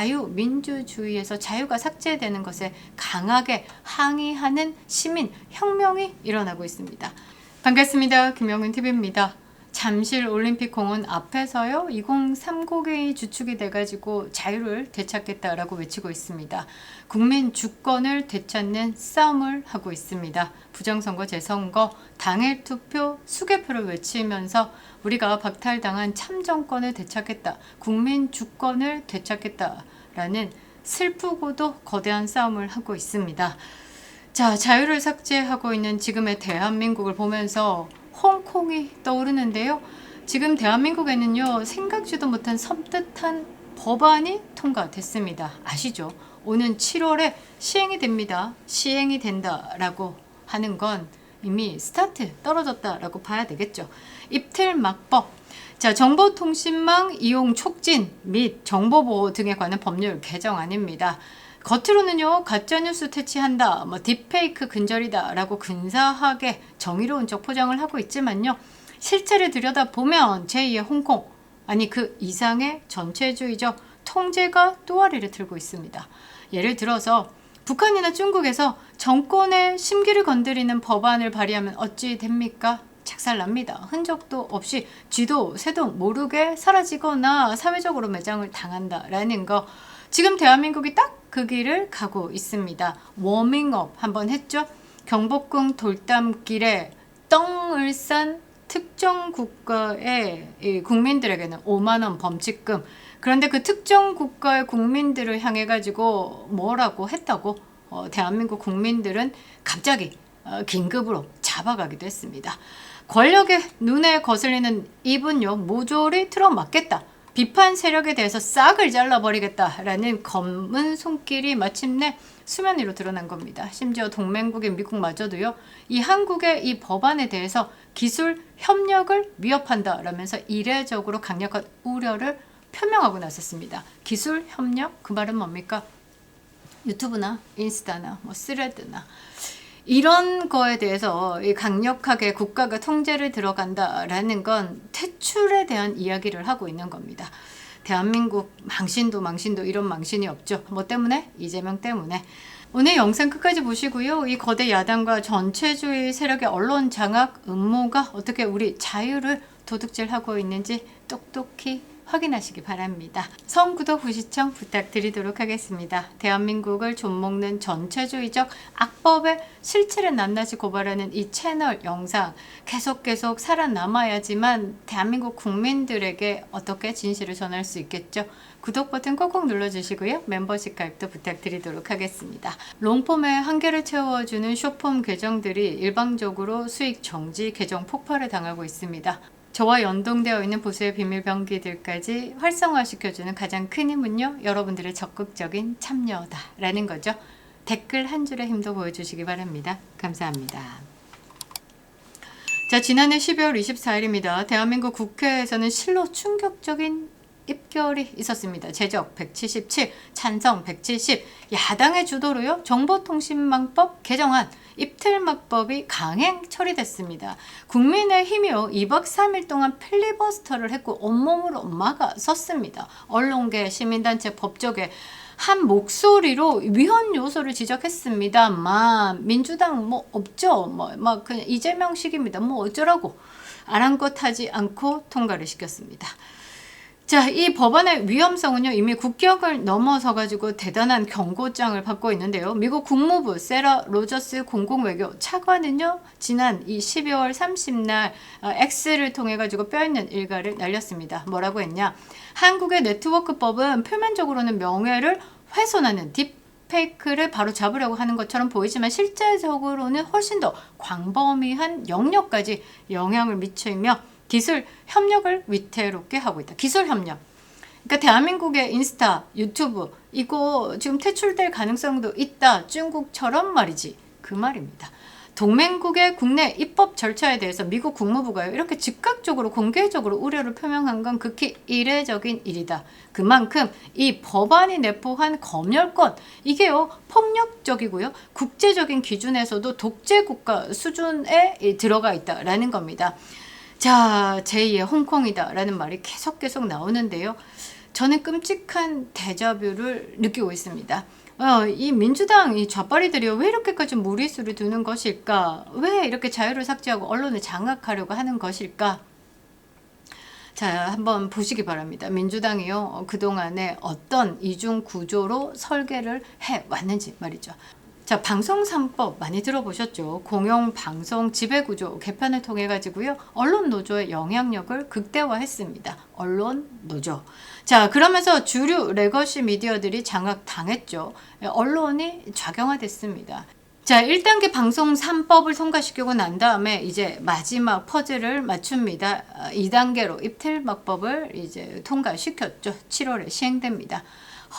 자유민주주의에서 자유가 삭제되는 것에 강하게 항의하는 시민 혁명이 일어나고 있습니다. 반갑습니다. 김영은TV입니다. 잠실 올림픽 공원 앞에서요 2030이 주축이 돼가지고 자유를 되찾겠다라고 외치고 있습니다. 국민 주권을 되찾는 싸움을 하고 있습니다. 부정선거, 재선거, 당일 투표, 수개표를 외치면서 우리가 박탈당한 참정권을 되찾겠다, 국민 주권을 되찾겠다라는 슬프고도 거대한 싸움을 하고 있습니다. 자, 자유를 삭제하고 있는 지금의 대한민국을 보면서 홍콩이 떠오르는데요. 지금 대한민국에는요 생각지도 못한 섬뜩한 법안이 통과됐습니다. 아시죠? 오는 7월에 시행이 됩니다. 시행이 된다라고 하는 건 이미 스타트 떨어졌다라고 봐야 되겠죠. 입틀막법. 자, 정보통신망 이용 촉진 및 정보보호 등에 관한 법률 개정안입니다. 겉으로는요 가짜뉴스 퇴치한다, 딥페이크 근절이다 라고 근사하게 정의로운 척 포장을 하고 있지만요, 실체를 들여다보면 제2의 홍콩, 아니 그 이상의 전체주의적 통제가 또아리를 틀고 있습니다. 예를 들어서 북한이나 중국에서 정권의 심기를 건드리는 법안을 발의하면 어찌 됩니까? 착살납니다. 흔적도 없이 쥐도 새도 모르게 사라지거나 사회적으로 매장을 당한다라는 거, 지금 대한민국이 딱 그 길을 가고 있습니다. 워밍업 한번 했죠. 경복궁 돌담길에 떵을 싼 특정 국가의 국민들에게는 5만 원 범칙금. 그런데 그 특정 국가의 국민들을 향해 가지고 뭐라고 했다고 대한민국 국민들은 갑자기 긴급으로 잡아가기도 했습니다. 권력의 눈에 거슬리는 입은요 모조리 틀어막겠다, 비판 세력에 대해서 싹을 잘라버리겠다라는 검은 손길이 마침내 수면 위로 드러난 겁니다. 심지어 동맹국인 미국마저도요 이 한국의 이 법안에 대해서 기술 협력을 위협한다라면서 이례적으로 강력한 우려를 표명하고 나섰습니다. 기술 협력, 그 말은 뭡니까? 유튜브나 인스타나 스레드나 이런 거에 대해서 강력하게 국가가 통제를 들어간다라는 건 퇴출에 대한 이야기를 하고 있는 겁니다. 대한민국 망신도 이런 망신이 없죠. 뭐 때문에? 이재명 때문에. 오늘 영상 끝까지 보시고요. 이 거대 야당과 전체주의 세력의 언론 장악 음모가 어떻게 우리 자유를 도둑질하고 있는지 똑똑히 확인하시기 바랍니다. 성구독, 후시청 부탁드리도록 하겠습니다. 대한민국을 좀먹는 전체주의적 악법의 실체를 낱낱이 고발하는 이 채널 영상 계속 살아남아야지만 대한민국 국민들에게 어떻게 진실을 전할 수 있겠죠. 구독 버튼 꼭꼭 눌러주시고요. 멤버십 가입도 부탁드리도록 하겠습니다. 롱폼의 한계를 채워주는 숏폼 계정들이 일방적으로 수익 정지, 계정 폭발을 당하고 있습니다. 저와 연동되어 있는 보수의 비밀병기들까지 활성화시켜주는 가장 큰 힘은요 여러분들의 적극적인 참여다라는 거죠. 댓글 한 줄의 힘도 보여주시기 바랍니다. 감사합니다. 자, 지난해 12월 24일입니다. 대한민국 국회에서는 실로 충격적인 입결이 있었습니다. 제적 177, 찬성 170, 야당의 주도로요 정보통신망법 개정안, 입틀막법이 강행 처리됐습니다. 국민의힘이요 2박 3일 동안 필리버스터를 했고 온몸으로 막아섰습니다. 언론계, 시민단체, 법조계 한 목소리로 위헌 요소를 지적했습니다만 민주당 뭐 없죠, 막 그냥 이재명식입니다, 뭐 어쩌라고 아랑곳하지 않고 통과를 시켰습니다. 자, 이 법안의 위험성은요 이미 국격을 넘어서 가지고 대단한 경고장을 받고 있는데요. 미국 국무부 세라 로저스 공공외교 차관은요 지난 이 12월 30날 X를 통해 가지고 뼈있는 일가를 날렸습니다. 뭐라고 했냐? 한국의 네트워크법은 표면적으로는 명예를 훼손하는 딥페이크를 바로 잡으려고 하는 것처럼 보이지만 실제적으로는 훨씬 더 광범위한 영역까지 영향을 미치며 기술 협력을 위태롭게 하고 있다. 기술 협력. 그러니까 대한민국의 인스타, 유튜브 이거 지금 퇴출될 가능성도 있다. 중국처럼 말이지. 그 말입니다. 동맹국의 국내 입법 절차에 대해서 미국 국무부가요 이렇게 즉각적으로 공개적으로 우려를 표명한 건 극히 이례적인 일이다. 그만큼 이 법안이 내포한 검열권 이게요 폭력적이고요 국제적인 기준에서도 독재 국가 수준에 들어가 있다라는 겁니다. 자, 제2의 홍콩이다 라는 말이 계속 나오는데요. 저는 끔찍한 데자뷰를 느끼고 있습니다. 이 민주당 이 좌파리들이 왜 이렇게까지 무리수를 두는 것일까? 왜 이렇게 자유를 삭제하고 언론을 장악하려고 하는 것일까? 자, 한번 보시기 바랍니다. 민주당이요, 그동안에 어떤 이중 구조로 설계를 해 왔는지 말이죠. 자, 방송 3법 많이 들어보셨죠? 공영방송 지배구조 개편을 통해 가지고요, 언론 노조의 영향력을 극대화했습니다. 언론 노조. 자, 그러면서 주류 레거시 미디어들이 장악당했죠. 언론이 좌경화됐습니다. 자, 1단계 방송 3법을 통과시키고 난 다음에 이제 마지막 퍼즐을 맞춥니다. 2단계로 입틀막법을 이제 통과시켰죠. 7월에 시행됩니다.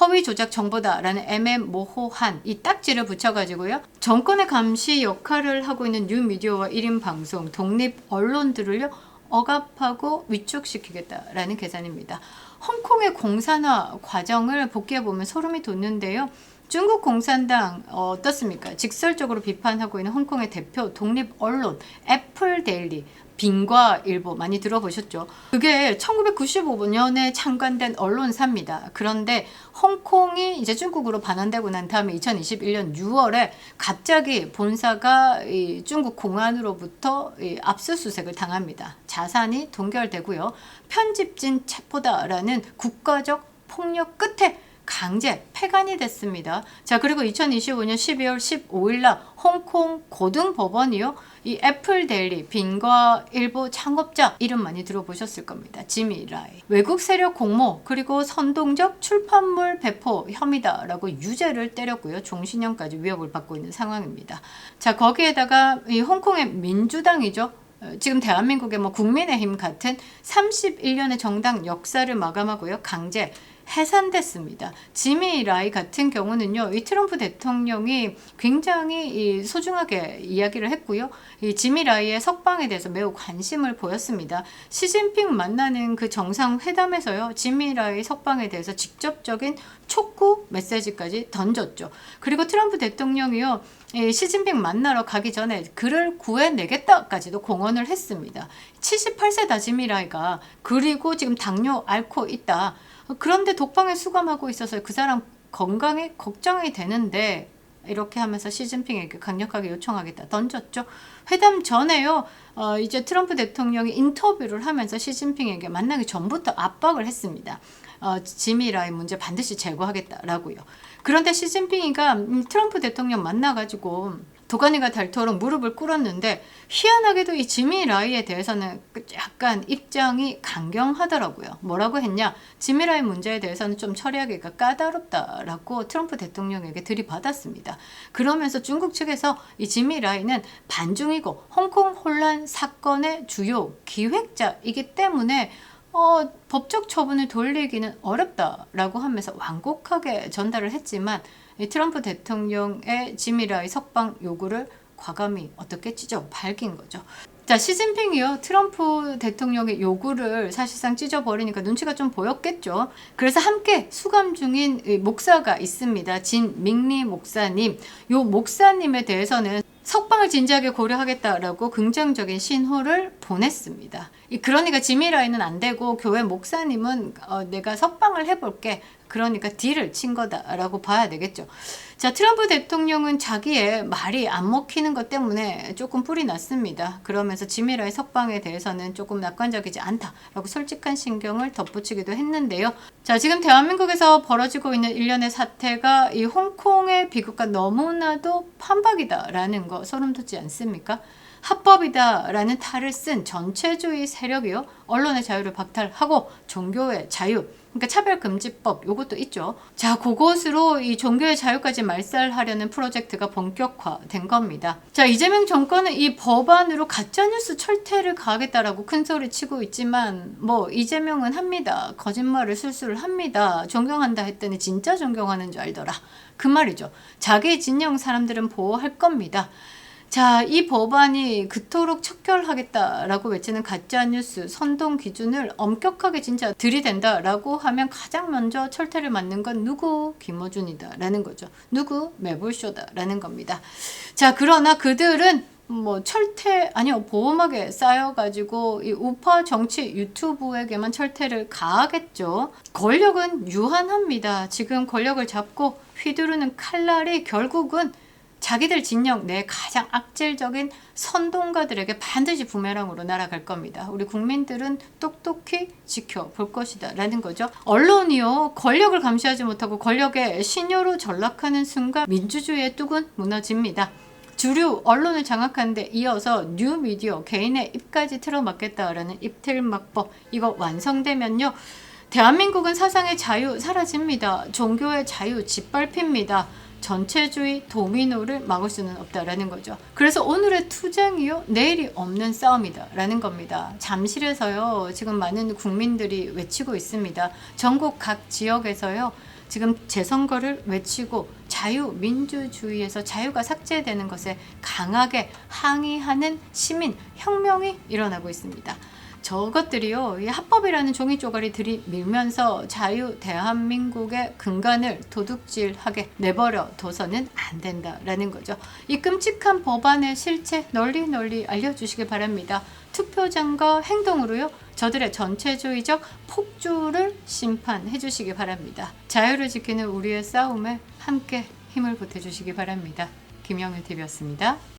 허위 조작 정보다라는 애매모호한 이 딱지를 붙여가지고요, 정권의 감시 역할을 하고 있는 뉴미디어와 1인 방송, 독립 언론들을요 억압하고 위축시키겠다라는 계산입니다. 홍콩의 공산화 과정을 복귀해보면 소름이 돋는데요. 중국 공산당 어떻습니까? 직설적으로 비판하고 있는 홍콩의 대표 독립 언론 애플데일리, 빙과일보 많이 들어보셨죠? 그게 1995년에 창간된 언론사입니다. 그런데 홍콩이 이제 중국으로 반환되고 난 다음에 2021년 6월에 갑자기 본사가 이 중국 공안으로부터 이 압수수색을 당합니다. 자산이 동결되고요. 편집진 체포다라는 국가적 폭력 끝에 강제 폐간이 됐습니다. 자, 그리고 2025년 12월 15일 날 홍콩 고등법원이요, 이 애플데일리 빙과일보 창업자 이름 많이 들어보셨을 겁니다. 지미 라이. 외국 세력 공모 그리고 선동적 출판물 배포 혐의다라고 유죄를 때렸고요. 종신형까지 위협을 받고 있는 상황입니다. 자, 거기에다가 이 홍콩의 민주당이죠. 지금 대한민국의 뭐 국민의힘 같은 31년의 정당 역사를 마감하고요, 강제 해산됐습니다. 지미 라이 같은 경우는요, 이 트럼프 대통령이 굉장히 이 소중하게 이야기를 했고요, 이 지미 라이의 석방에 대해서 매우 관심을 보였습니다. 시진핑 만나는 그 정상회담에서요, 지미 라이 석방에 대해서 직접적인 촉구 메시지까지 던졌죠. 그리고 트럼프 대통령이요, 시진핑 만나러 가기 전에 그를 구해내겠다까지도 공언을 했습니다. 78세다 지미 라이가. 그리고 지금 당뇨 앓고 있다. 그런데 독방에 수감하고 있어서 그 사람 건강에 걱정이 되는데, 이렇게 하면서 시진핑에게 강력하게 요청하겠다 던졌죠. 회담 전에요, 이제 트럼프 대통령이 인터뷰를 하면서 시진핑에게 만나기 전부터 압박을 했습니다. 지미 라이 문제 반드시 제거하겠다라고요. 그런데 시진핑이가 트럼프 대통령 만나가지고 도가니가 닳도록 무릎을 꿇었는데, 희한하게도 이 지미 라이에 대해서는 약간 입장이 강경하더라고요. 뭐라고 했냐? 지미 라이 문제에 대해서는 좀 처리하기가 까다롭다라고 트럼프 대통령에게 들이받았습니다. 그러면서 중국 측에서 이 지미 라이는 반중이고 홍콩 혼란 사건의 주요 기획자이기 때문에 법적 처분을 돌리기는 어렵다라고 하면서 완곡하게 전달을 했지만, 이 트럼프 대통령의 지미 라이 석방 요구를 과감히 어떻게 찢어 밝힌 거죠. 자, 시진핑이요, 트럼프 대통령의 요구를 사실상 찢어버리니까 눈치가 좀 보였겠죠. 그래서 함께 수감 중인 목사가 있습니다. 진밍리 목사님. 요 목사님에 대해서는 석방을 진지하게 고려하겠다라고 긍정적인 신호를 보냈습니다. 그러니까 지미 라이는 안 되고 교회 목사님은 내가 석방을 해볼게, 그러니까 딜을 친 거다라고 봐야 되겠죠. 자, 트럼프 대통령은 자기의 말이 안 먹히는 것 때문에 조금 뿔이 났습니다. 그러면서 지미 라이 석방에 대해서는 조금 낙관적이지 않다라고 솔직한 신경을 덧붙이기도 했는데요. 자, 지금 대한민국에서 벌어지고 있는 일련의 사태가 이 홍콩의 비극과 너무나도 판박이다라는 거 소름 돋지 않습니까? 합법이다라는 탈을 쓴 전체주의 세력이요, 언론의 자유를 박탈하고 종교의 자유, 그러니까 차별금지법 요것도 있죠. 자, 그것으로 이 종교의 자유까지 말살하려는 프로젝트가 본격화된 겁니다. 자, 이재명 정권은 이 법안으로 가짜뉴스 철퇴를 가하겠다라고 큰소리 치고 있지만, 뭐 이재명은 합니다. 거짓말을 술술 합니다. 존경한다 했더니 진짜 존경하는 줄 알더라, 그 말이죠. 자기 진영 사람들은 보호할 겁니다. 자, 이 법안이 그토록 척결하겠다라고 외치는 가짜뉴스 선동 기준을 엄격하게 진짜 들이댄다라고 하면 가장 먼저 철퇴를 맞는 건 누구? 김어준이다라는 거죠. 누구? 매불쇼다라는 겁니다. 자, 그러나 그들은 보험하게 쌓여가지고 이 우파 정치 유튜브에게만 철퇴를 가하겠죠. 권력은 유한합니다. 지금 권력을 잡고 휘두르는 칼날이 결국은 자기들 진영 내 가장 악질적인 선동가들에게 반드시 부메랑으로 날아갈 겁니다. 우리 국민들은 똑똑히 지켜볼 것이다 라는 거죠. 언론이요, 권력을 감시하지 못하고 권력의 신여로 전락하는 순간 민주주의의 뚝은 무너집니다. 주류 언론을 장악하는데 이어서 뉴미디어 개인의 입까지 틀어막겠다라는 입틀막법, 이거 완성되면요, 대한민국은 사상의 자유 사라집니다. 종교의 자유 짓밟힙니다. 전체주의 도미노를 막을 수는 없다라는 거죠. 그래서 오늘의 투쟁이요, 내일이 없는 싸움이다라는 겁니다. 잠실에서요, 지금 많은 국민들이 외치고 있습니다. 전국 각 지역에서요, 지금 재선거를 외치고 자유민주주의에서 자유가 삭제되는 것에 강하게 항의하는 시민 혁명이 일어나고 있습니다. 저것들이요, 이 합법이라는 종이 쪼가리 들이밀면서 자유 대한민국의 근간을 도둑질하게 내버려 둬서는 안 된다라는 거죠. 이 끔찍한 법안의 실체 널리 알려주시기 바랍니다. 투표장과 행동으로요, 저들의 전체주의적 폭주를 심판해 주시기 바랍니다. 자유를 지키는 우리의 싸움에 함께 힘을 보태주시기 바랍니다. 김영일 TV였습니다.